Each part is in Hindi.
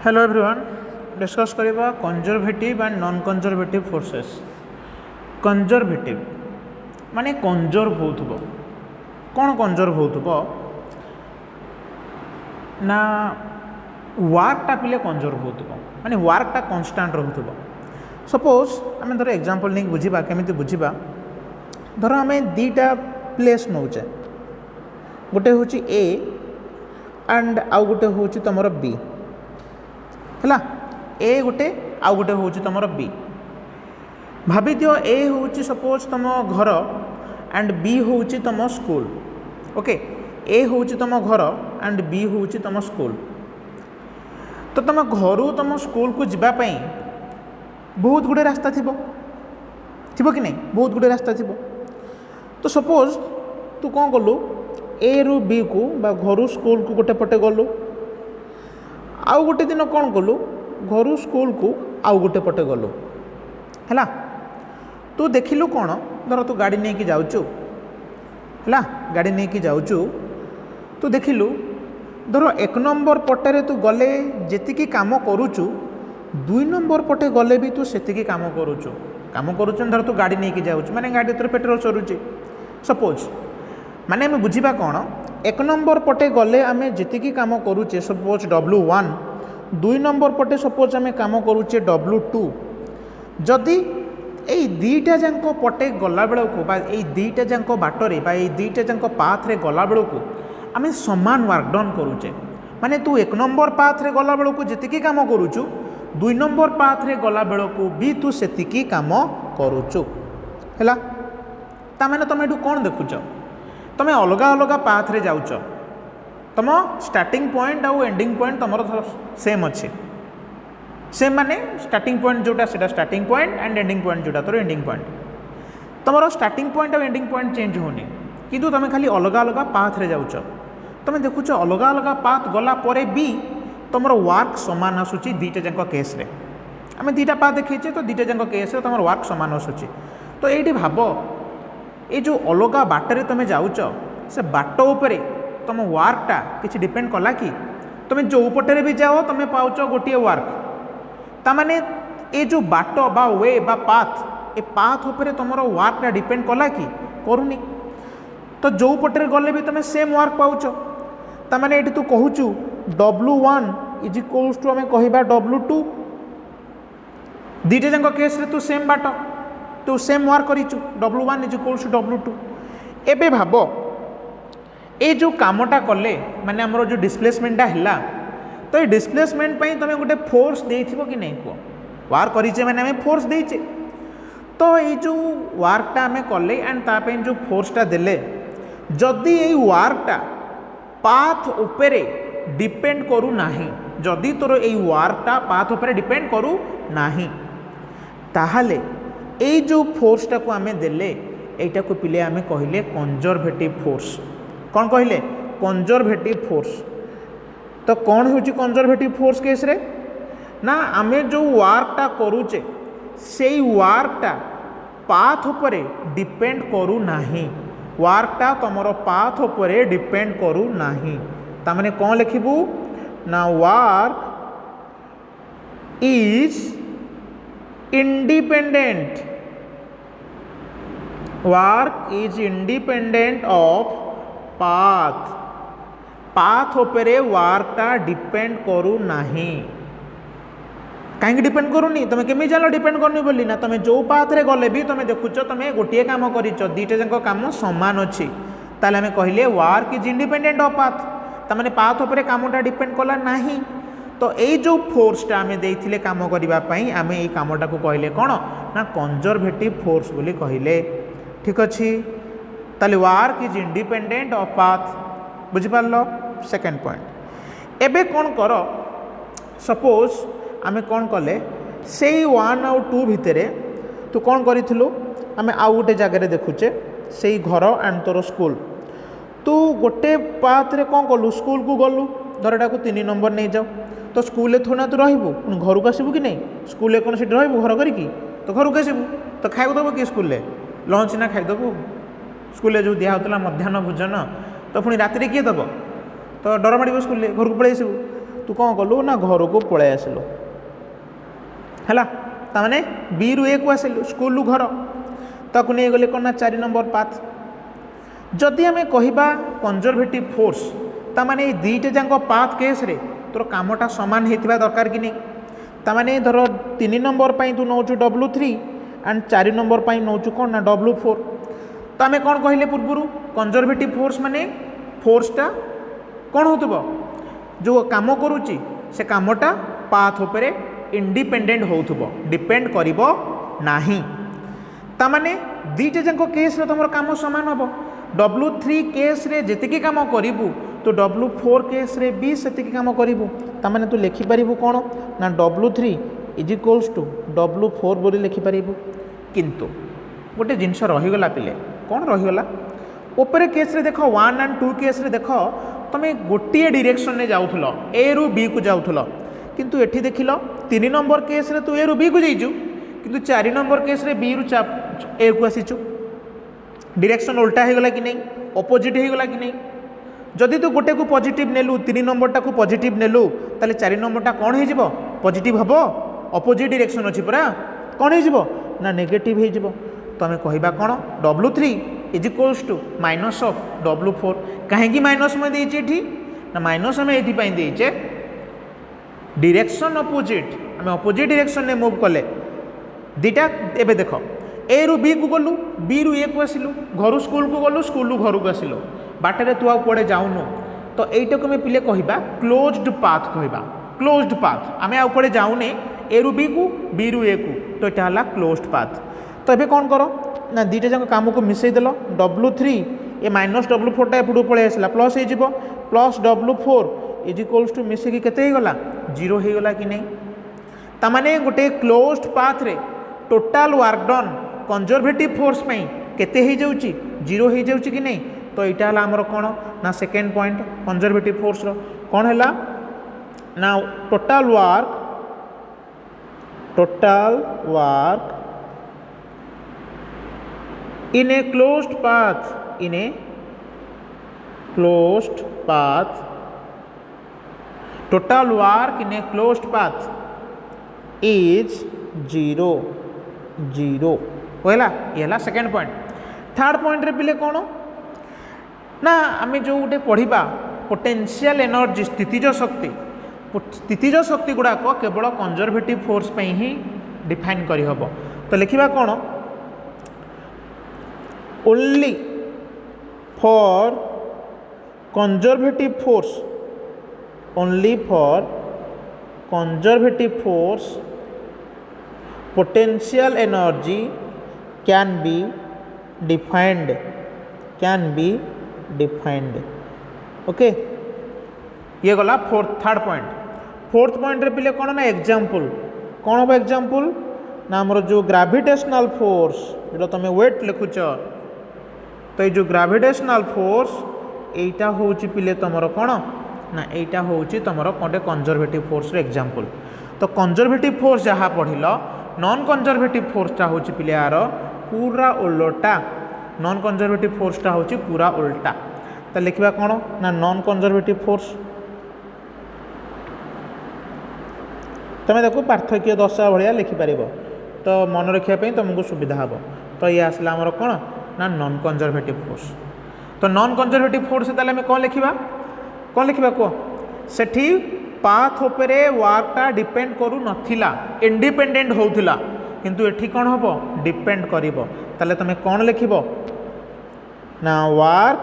हेलो एवरीवन डिस्कस करवा conservative and non conservative forces. Conservative माने कंजर्व होथबो। कौन कंजर्व होथबो ना वार्कटा पिले कंजर्व होथबो माने वार्कटा कांस्टेंट रहथबो। सपोज आम धर एग्जांपल नहीं बुझा केमिति बुझा धर आम दीटा प्लेस नौचे गोटे हूँ ए एंड आउ गोटे हूँ तुम बी है ए गोटे आउ गोटे हूँ तुम बी। भाभी दियो ए हूँ सपोज तुम घर एंड बी हूँ तुम स्कूल। ओके ए हूँ तुम घर एंड बी हूँ तुम स्कूल। तो तुम घर तुम स्कूल को जीवाई बहुत गुड़े रास्ता थी कि नहीं, बहुत गुड़े रास्ता थी। तो सपोज तू कौन कलु ए रु बी को बा घर स्कूल को गोटे पटे गलु आउ गोटे दिन कौन कलु घर स्कूल को आउ गोटे पटे गलु है। तू देखिलु कौन धर तू गाड़ी नहीं कि जाऊचु है गाड़ी नहीं कि जाऊचु तू देखिलु धर एक नंबर पटे तू गले जेतिकी काम करुचु दुई नंबर पटे गले भी तू सेतिकी काम करुचु धर तू गाड़ी नहीं कि जाऊचु माने गाड़ी तोर पेट्रोल सरुची सपोज माने आम बुझा कौन एक नंबर पटे गले आम जीतिकी काम करुचे सपोज W1 दुई नंबर पटे सपोज आम काम करुचे W2 जदि यही दीटा जाक पटे गला बेलू बा दीटा जाक बाटरे बा दीटा जाक पाथरे गला बेलू आम समान वर्क डन करुचे माने तू एक नंबर पाथरे गला बेलू जीतिकी काम करुचु दुई नंबर पाथरे गला बेलू भी तू सेतिकी काम करुचु है। तामें तुम ये कौन देखुच तुम्हें अलग अलग पाथरे जाऊच तुम स्टार्टिंग पॉइंट आउ एंडिंग पॉइंट तुम सेम अच्छे सेम माने स्टार्टिंग पॉइंट जोटा से starting point and ending point जोटा तोर एंडिंग पॉइंट तुम स्टार्टिंग पॉइंट और एंडिंग पॉइंट चेंज होनी किंतु तुम खाली अलग अलग पाथरे जाऊच तुम देखुच अलग अलग पाथ गला परे भी तुम वर्क सामान आसूची दीटा जाक केस रे आम दीटा पाथ देखीचे तो दीटा जाक केस तुम वर्क सामान आसूची। तो ये भाव ये जो अलग बाटरे तुम जाऊच से बाट उपरे तुम वर्कटा किसी डिपेंड कला कि तुम जो पटे भी जाओ तुम पाउच गोटे वर्क तामाने ये जो बाट बा वे बा पाथ ए पाथ उपरे तुम वर्कटा डिपेंड कला कि करूनी तो जो पटे गले भी तुम सेम वर्क पाउच तामाने ये तू कहूचु W1 इज इक्वल्स टू आम कह W2 दीटा जाक केस तू सेम बाट तू सेम वर्क करिचु W1 is equals to W2। एबे भाव ये जो कामटा कले माने हमरो जो डिस्प्लेसमेंटा है तो ये डिस्प्लेसमेंट पई तुम गोटे फोर्स देइथिबो कि नहीं कह वर्क करिचे माने हमें फोर्स देइचे तो ये जो वर्कटा आम कले एंड तापे जो फोर्सटा देले जदि ये वर्कटा पाथ उपरे डिपेंड करू नाही जदि तोर ये वर्कटा पाथ उपरे डिपेंड करू नाही ताहाले ये जो फोर्सटा को आम देले एटा को पिले आम कहले कंजर्वेटिव फोर्स। कौन कहले कंजर्वेटिव फोर्स। तो कौन हो कंजर्वेटिव फोर्स केस रे ना आम जो वर्कटा करूचे से वर्कटा पाथ उपरे डिपेंड करू नाही वर्कटा तुमर पाथ उपरे डिपेंड करू नाही तामाने कौन लिखिबू ना work is independent work is independent of path path उपरे वर्कटा डिपेंड करू नाही कहीं डिपेंड करूनी तुम केमी जान डिपेंड करनी बोली ना तुम जो पाथ रे गले भी तुम देखुच तुम गोटे काम कर दीटा जाक काम सामान अच्छी ताले आम कहले work is independent of path तमाने पाथ उपरे कामटा डिपेंड कला नाही। तो ये जो फोर्सटा आम देइथिले काम करने आम ये कामटा को कहले कौन ना कंजर्वेटिव फोर्स बोली कहले। ठीक अच्छे ताले work is independent of path बुझिपार सेकेंड पॉइंट। एबे कौन कर सपोज आम कौन कले से 1 आउ 2 भितर तू कौन करूँ आम आउ गोटे जगार देखुचे से घर एंड तोर स्कूल तू गोटे पाथ रे कौन कलु स्कूल को गलु धर एटा को 3 नंबर नहीं जाओ तो स्कूल थोड़ा तू रही घर को आसबू कि नहीं स्कूल कौन से रही घर करी तो घर को आसबू तो खाइक देव कि स्कूल लंच ना खाईदेबू स्कूल जो दिहला मध्याह्न भोजन तो पुणी राति किए दब तो डर माड़ स्कूल घर को पलि आसबू तू कौन कलु ना घर को पलि आसलु है ताने बी रु ए को आसलु स्कूल रु घर ताकू नहीं गले कौन ना 4 नंबर पाथ जदि आम कहवा कंजर्वेटिव फोर्स ताने ये दुईटा जाक पाथ केस रे तोर कामटा सामान होता दरकार कि नहीं ताने धर 3 नंबर तू नौ W3 एंड 4 नंबर नौ कौन ना W4 तो आम कौन कहले पूर्वर कंजर्वेटिव फोर्स माने फोर्सटा कौन हो जो काम करुच्ची से कामटा पाथ उपरे इंडिपेंडेंट हो डिपेंड करिबो नाही तामाने दुईटा जाक केस रे तुम काम सामान हम W3 केस रे जेतिकी काम करिबू तो W4 केस रे भी सेतिकी काम करिबू तामाने तू लिखि परिबू कौन ना W3 is equals to W4 बोली लिखि परिबू किंतु गोटे जिनस रहीगला पिले कौन रहीगला ऊपर केस रे देख 1 एंड 2 केस रे देख तुम गोटे डायरेक्शन में जाऊल ए रु बी को जाऊल किंतु एठी देखिल 3 नंबर केस रे तू ए रु बी को जाइचु किंतु 4 नंबर केस रे बी रु ए को आसीचु डायरेक्शन उल्टा हो गला कि नहीं अपोजिट हो गला कि नहीं जदि तू गोटे को पॉजिटिव नेलु 3 नंबरटा को पॉजिटिव नेलु ताले 4 नंबरटा कौन हो जिवो पॉजिटिव हबो अपोजिट डायरेक्शन अछि परा कौन हो जिवो ना नेगेटिव हो जिवो तो आम कहबा कौन W3 is equals to minus of W4 कहीं माइनस में देचे एठी ना माइनस में एथि पई देचे डायरेक्शन अपोजिट आम अपोजिट डायरेक्शन ने मूव कले दीटा एबे देख ए रु बी को गलु बी रु ए को आसिलु घर स्कूल को गलु स्कूल रु घर को आसिलु बाटे तू आड़े जाऊनु तो यहीटा को पिले कहबा क्लोज्ड पाथ कहबा क्लोज्ड पाथ आम आड़े जाऊने ए रु बी को बी रु ए को तो यहाँ है क्लोज्ड पाथ तो ये कौन कर ना दुईटा जाक काम को मिसईदेल W3 ये माइनस W4 एपटू पलि आसला प्लस हो plus W4 is equals to मिसेक केते गला 0 हो गला कि नहीं तामाने गोटे क्लोज्ड पाथ रे total work done conservative force पई केते हो जाउची 0 हो जाउची कि नहीं तो यहाँ है आमर कौन ना सेकेंड पॉइंट कंजर्वेटिव फोर्स रो कौन है ना total work in a closed path total work in a closed path is 0 होगा ये सेकेंड पॉइंट थर्ड पॉइंट रे पिले कौन ना आम जो गोटे पढ़ा पोटेंशियल एनर्जी स्थितिज शक्ति गुड़ाक केवल कंजर्वेटिव फोर्स पे ही डिफाइन करहब तो लिखा कौन only for conservative force potential energy can be defined okay ये गला थर्ड पॉइंट रे पिले कौन ना एग्जांपल कौन हम एग्जांपल ना आमर जो ग्रेविटेशनल फोर्स जो तुम वेट लिखुच तो ये जो ग्रेविटेशनल फोर्स एटा होची पिले तुमर कौन ना एटा होची तुमर कौन कंजर्वेटिव फोर्स एग्जांपल तो कंजर्वेटिव फोर्स जहाँ पढ़िल नॉन कंजर्वेटिव फोर्सटा होची पिले यार पूरा उल्टा नॉन कंजर्वेटिव फोर्सटा होची पूरा उल्टा तो लिखा कौन ना नॉन कंजर्वेटिव फोर्स तुम्हें देखो पार्थक्य दशा भाया लिखिपार तो मन रखापी तुमको सुविधा हम तो ये आसला आमर कौन ना नॉन कंजर्वेटिव फोर्स तो नॉन कंजर्वेटिव फोर्स ताले कौन लिखा कह सेठी पाथ उपरे वर्कटा डिपेंड करू नथिला इंडिपेंडेंट होउथिला किंतु एठी कौन हम डिपेंड करिवो ताले तुम कौन लिखिबो ना वर्क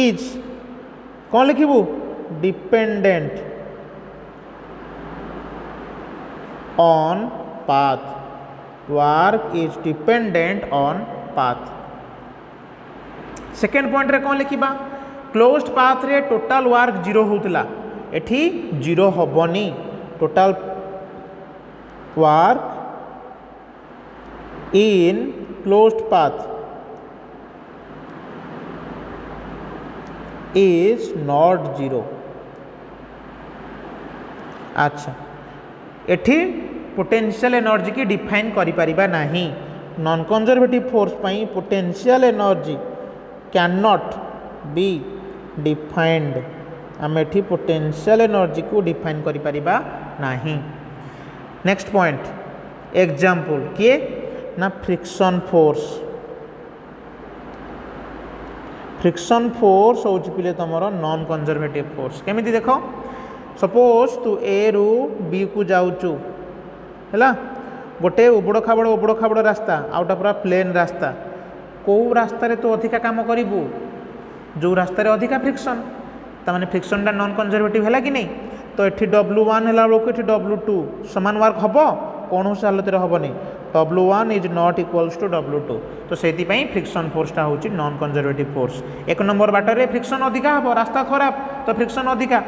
इज कौन लिखिबू dependent on path work is dependent on path second point रे कौन लिखा क्लोज्ड पाथ रे टोटाल वर्क 0 होउतला एठी 0 हबनी total work in closed path is not 0 अच्छा एठी पोटेंशियल एनर्जी की डिफाइन करि परिबा नाही नॉन कंजर्वेटिव फोर्स पई potential energy can not be defined आम एठी पोटेंशियल एनर्जी को डिफाइन करि परिबा नाही। नेक्स्ट पॉइंट एग्जांपल किए ना फ्रिक्शन फोर्स। फ्रिक्शन फोर्स हूँ पिले तुम नॉन कंजर्वेटिव फोर्स। केमिति देख सपोज तू ए रु बी को जाऊचु है गोटे उबड़ खाबड़ रास्ता आउटा पूरा प्लेन रास्ता कौ रास्तार तू अधिका काम करू जो रास्तार अधिका फ्रिक्शन ताने फ्रिक्शनटा नॉन कंजर्वेटिव है कि नहीं। तो ये W1 है बेलू ये W2 सामान वर्क हम कौन से हालत हेनी W1 is not equals to W2। तो से फ्रिक्शन फोर्सटा हूँ नॉन कंजर्वेटिव फोर्स। एक नंबर बाटर फ्रिक्शन अधिका हम रास्ता खराब तो फ्रिक्शन अधिका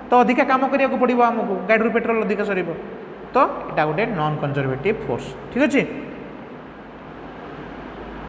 तो अधिका काम करिया को पड़ो आमको गाड़ी पेट्रोल अधिका सर तो यहाँ गोटे नॉन कंजर्वेटिव फोर्स। ठीक अच्छे।